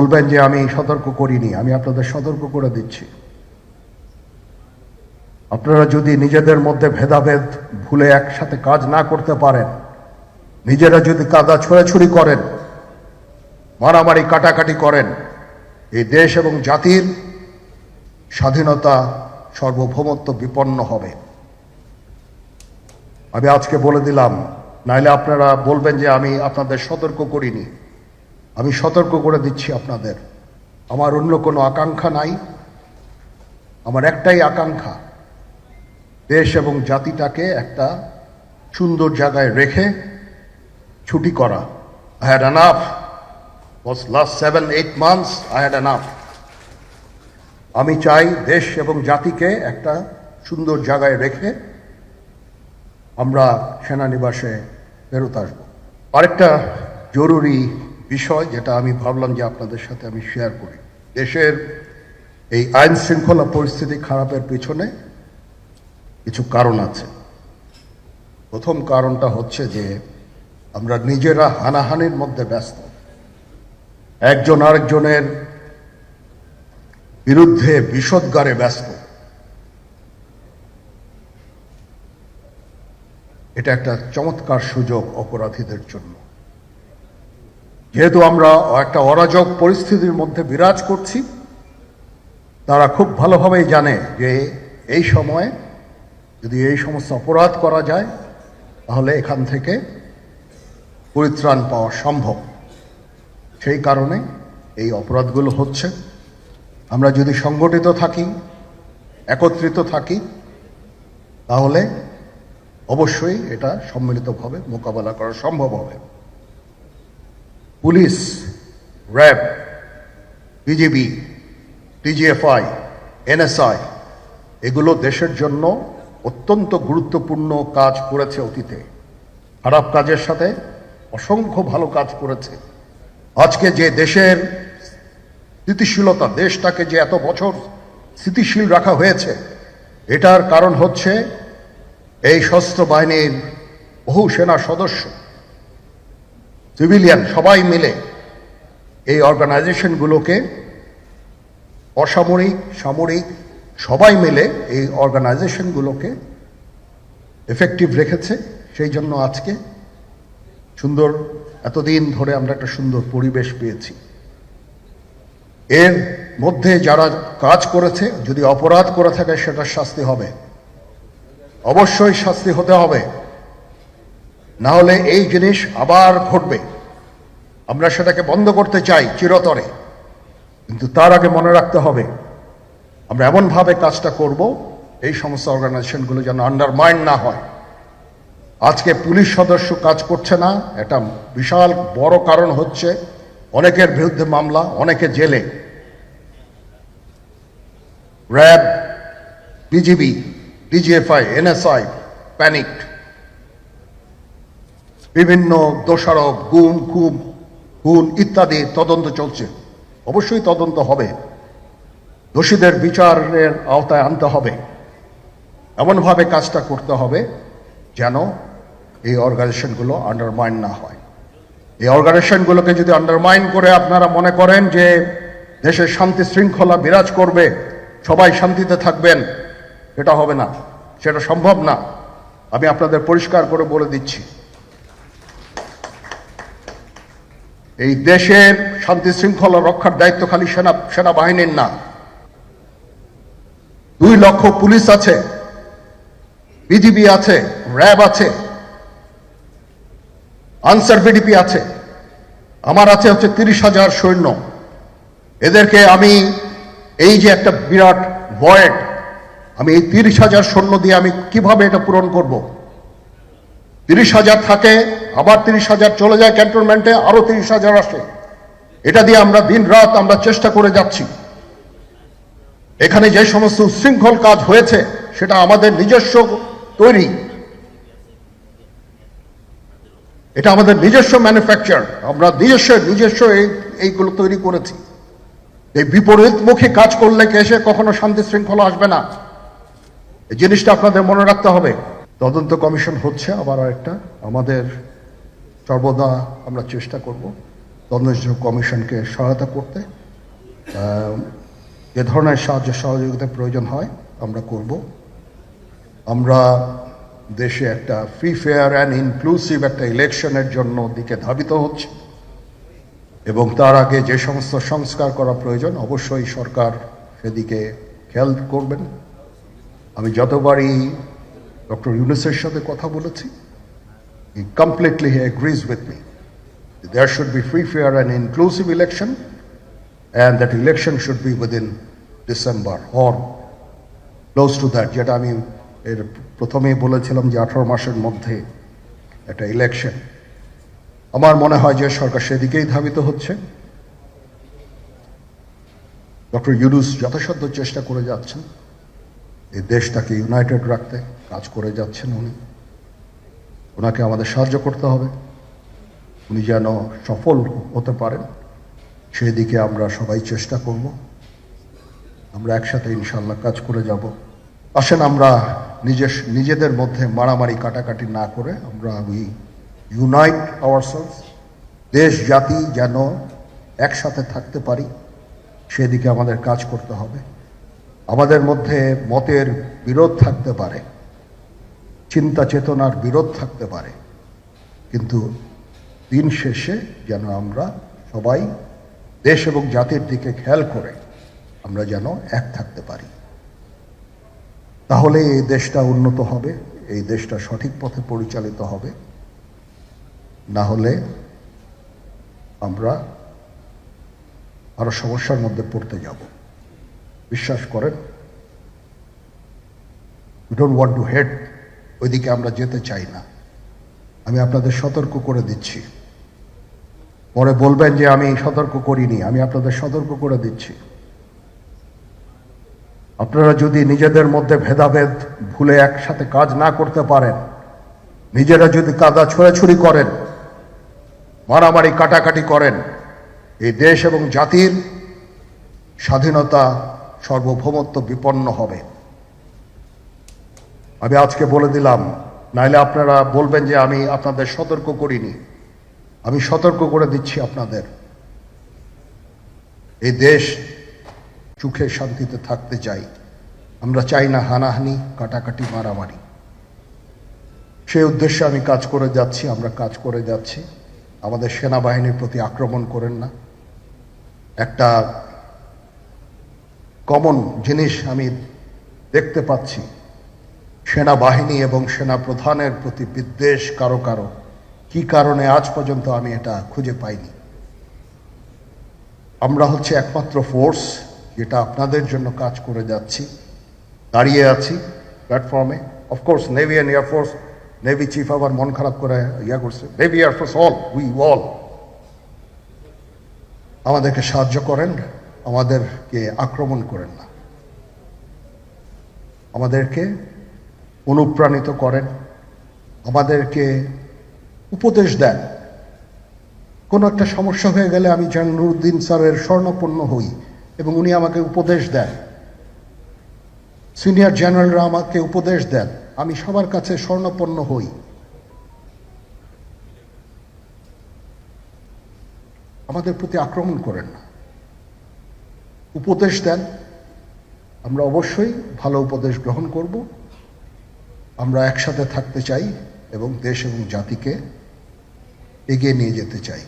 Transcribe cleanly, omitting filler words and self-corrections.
বলবেন যে আমি সতর্ক করিনি, আমি আপনাদের সতর্ক করে দিচ্ছি। আপনারা যদি নিজেদের মধ্যে ভেদাভেদ ভুলে একসাথে কাজ না করতে পারেন, নিজেরা যদি কাদা ছোড়াছুড়ি করেন, মারামারি কাটাকাটি করেন, এই দেশ এবং জাতির স্বাধীনতা সার্বভৌমত্ব বিপন্ন হবে। আমি আজকে বলে দিলাম, নাইলে আপনারা বলবেন যে আমি আপনাদের সতর্ক করিনি। আমি সতর্ক করে দিচ্ছি আপনাদের। আমার অন্য কোনো আকাঙ্ক্ষা নাই, আমার একটাই আকাঙ্ক্ষা, দেশ এবং জাতিটাকে একটা সুন্দর জায়গায় রেখে ছুটি করা। I had enough. Was last 7-8 months I had enough. আমি চাই দেশ এবং জাতিকে একটা সুন্দর জায়গায় রেখে আমরা সেনানিবাসে ফেরত আসব। আরেকটা জরুরি বিষয় যেটা আমি ভাবলাম যে আপনাদের সাথে আমি শেয়ার করি। দেশের এই আইন শৃঙ্খলা পরিস্থিতি খারাপের পিছনে কিছু কারণ আছে। প্রথম কারণটা হচ্ছে যে আমরা নিজেরা হানাহানির মধ্যে ব্যস্ত, একজন আরেকজনের বিরুদ্ধে বিষোদ্গারে ব্যস্ত। এটা একটা চমৎকার সুযোগ অপরাধীদের জন্য। যেহেতু আমরা একটা অরাজক পরিস্থিতির মধ্যে বিরাজ করছি, তারা খুব ভালোভাবেই জানে যে এই সময়ে যদি এই সমস্ত অপরাধ করা যায় তাহলে এখান থেকে পরিত্রাণ পাওয়া সম্ভব। সেই কারণে এই অপরাধগুলো হচ্ছে। আমরা যদি সংগঠিত থাকি, একত্রিত থাকি, তাহলে অবশ্যই এটা সম্মিলিতভাবে মোকাবেলা করা সম্ভব হবে। Police, RAB, BGB, TGFI, NSI এগুলো দেশের জন্য অত্যন্ত গুরুত্বপূর্ণ কাজ করেছে অতীতে। খারাপ কাজের সাথে অসংখ্য ভালো কাজ করেছে। আজকে যে দেশের স্থিতিশীলতা, দেশটাকে যে এত বছর স্থিতিশীল রাখা হয়েছে, এটার কারণ হচ্ছে এই সশস্ত্র বাহিনীর বহু সেনা সদস্য, সিভিলিয়ান সবাই মিলে এই অর্গানাইজেশনগুলোকে, অসামরিক সামরিক সবাই মিলে এই অর্গানাইজেশনগুলোকে এফেক্টিভ রেখেছে। সেই জন্য আজকে সুন্দর, এতদিন ধরে আমরা একটা সুন্দর পরিবেশ পেয়েছি। এর মধ্যে যারা কাজ করেছে, যদি অপরাধ করে থাকে সেটা শাস্তি হবে, অবশ্যই শাস্তি হতে হবে, না হলে এই জিনিস আবার ঘটবে। আমরা সেটাকে বন্ধ করতে চাই চিরতরে, কিন্তু তার আগে মনে রাখতে হবে আমরা এমনভাবে কাজটা করব এই সমস্ত অর্গানাইজেশনগুলো যেন আন্ডারমাইন না হয়। আজকে পুলিশ সদস্য কাজ করছে না, এটা বিশাল বড় কারণ হচ্ছে অনেকের বিরুদ্ধে মামলা, অনেকে জেলে। RAB, BGB, DGFI, NSI panicked. বিভিন্ন দোষারোপ, গুম, খুন ইত্যাদি তদন্ত চলছে। অবশ্যই তদন্ত হবে, দোষীদের বিচারের আওতায় আনতে হবে। এমনভাবে কাজটা করতে হবে যেন এই অর্গানাইজেশনগুলো আন্ডারমাইন না হয়। এই অর্গানাইজেশনগুলোকে যদি আন্ডারমাইন করে আপনারা মনে করেন যে দেশের শান্তি শৃঙ্খলা বিরাজ করবে, সবাই শান্তিতে থাকবেন, সেটা হবে না, সেটা সম্ভব না। আমি আপনাদের পরিষ্কার করে বলে দিচ্ছি, এই দেশের শান্তি শৃঙ্খলা রক্ষার দায়িত্ব খালি সেনাবাহিনীর না। 2 লক্ষ পুলিশ আছে, বিজিবি আছে, র্যাব আছে, আনসার বিডিপি আছে, আমার আছে হচ্ছে 30,000 সৈন্য। এদেরকে আমি এই যে একটা বিরাট ভয়েড, আমি এই 30,000 সৈন্য দিয়ে আমি কিভাবে এটা পূরণ করব? 30,000 থাকে, আবার 30,000 চলে যায় ক্যান্টনমেন্টে, আরো 30,000 আসে। এটা দিয়ে আমরা দিন রাত আমরা চেষ্টা করে যাচ্ছি। এখানে যে সমস্ত উচ্ছৃঙ্খল কাজ হয়েছে সেটা আমাদের নিজস্ব তৈরি, এটা আমাদের নিজস্ব ম্যানুফ্যাকচার, আমরা নিজস্ব এইগুলো তৈরি করেছি। এই বিপরীতমুখী কাজ করলে এসে কখনো শান্তি শৃঙ্খলা আসবে না, এই জিনিসটা আপনাদের মনে রাখতে হবে। তদন্ত কমিশন হচ্ছে, আবার আরেকটা আমাদের সর্বদা আমরা চেষ্টা করব তদন্ত কমিশনকে সহায়তা করতে যে ধরনের সাহায্য সহযোগিতার প্রয়োজন হয় আমরা করব। আমরা দেশে একটা ফ্রি ফেয়ার অ্যান্ড ইনক্লুসিভ একটা ইলেকশনের জন্য দিকে ধাবিত হচ্ছে এবং তার আগে যে সমস্ত সংস্কার করা প্রয়োজন অবশ্যই সরকার সেদিকে খেয়াল করবেন। আমি যতবারই ডক্টর ইউনূসের সাথে কথা বলেছি, he completely agrees with me. There should be free, fair and inclusive election, and that election should be within December or close to that. যেটা আমি এর প্রথমেই বলেছিলাম যে 18 মাসের মধ্যে একটা ইলেকশন। আমার মনে হয় যে সরকার সেদিকেই ধাবিত হচ্ছে। ডক্টর ইউনূস যথাসাধ্য চেষ্টা করে যাচ্ছেন এই দেশটাকে ইউনাইটেড রাখতে, কাজ করে যাচ্ছেন উনি। ওনাকে আমাদের সাহায্য করতে হবে, উনি যেন সফল হতে পারেন সেদিকে আমরা সবাই চেষ্টা করব। আমরা একসাথে ইনশাল্লাহ কাজ করে যাব। আসেন আমরা নিজেদের মধ্যে মারামারি কাটাকাটি না করে আমরা ইউনাইট আওয়ারসেলস, দেশ জাতি যেন একসাথে থাকতে পারি সেদিকে আমাদের কাজ করতে হবে। আমাদের মধ্যে মতের বিরোধ থাকতে পারে, চিন্তা চেতনার বিরোধ থাকতে পারে, কিন্তু দিন শেষে যেন আমরা সবাই দেশ এবং জাতির দিকে খেয়াল করে আমরা যেন এক থাকতে পারি। তাহলে এই দেশটা উন্নত হবে, এই দেশটা সঠিক পথে পরিচালিত হবে। না হলে আমরা আরো সমস্যার মধ্যে পড়তে যাব। বিশ্বাস করেন, we don't want to head, ওইদিকে আমরা যেতে চাই না। আমি আপনাদের সতর্ক করে দিচ্ছি, পরে বলবেন যে আমি সতর্ক করিনি। আমি আপনাদের সতর্ক করে দিচ্ছি, আপনারা যদি নিজেদের মধ্যে ভেদাভেদ ভুলে একসাথে কাজ না করতে পারেন, নিজেরা যদি কাদা ছোড়াছুড়ি করেন, মারামারি কাটাকাটি করেন, এই দেশ এবং জাতির স্বাধীনতা সার্বভৌমত্ব বিপন্ন হবে। আমি আজকে বলে দিলাম, নাইলে আপনারা বলবেন যে আমি আপনাদের সতর্ক করিনি। আমি সতর্ক করে দিচ্ছি আপনাদের। এই দেশ সুখে শান্তিতে থাকতে চাই, আমরা চাই না হানাহানি কাটাকাটি মারামারি। সেই উদ্দেশ্যে আমি কাজ করে যাচ্ছি, আমরা কাজ করে যাচ্ছি। আমাদের সেনাবাহিনীর প্রতি আক্রমণ করেন না। একটা কমন জিনিস আমি দেখতে পাচ্ছি, সেনাবাহিনী এবং সেনা প্রধানের প্রতি বিদ্বেষ কারো কারো। কি কারণে আজ পর্যন্ত আমি এটা খুঁজে পাইনি। আমরা হচ্ছে একমাত্র ফোর্স যেটা আপনাদের জন্য কাজ করে যাচ্ছি, দাঁড়িয়ে আছি প্ল্যাটফর্মে। Of course navy and air force, navy chief আবার মন খারাপ করে করছে, navy air force all, we all আমাদেরকে সাহায্য করেন, আমাদেরকে আক্রমণ করেন না, আমাদেরকে অনুপ্রাণিত করেন, আমাদেরকে উপদেশ দেন। কোনো একটা সমস্যা হয়ে গেলে আমি যেন নুরুদ্দিন স্যারের স্বর্ণপন্ন হই এবং উনি আমাকে উপদেশ দেন, সিনিয়র জেনারেলরা আমাকে উপদেশ দেন, আমি সবার কাছে স্বর্ণপন্ন হই। আমাদের প্রতি আক্রমণ করেন না, উপদেশ দেন। আমরা অবশ্যই ভালো উপদেশ গ্রহণ করব। আমরা একসাথে থাকতে চাই এবং দেশ এবং জাতিকে এগিয়ে নিয়ে যেতে চাই।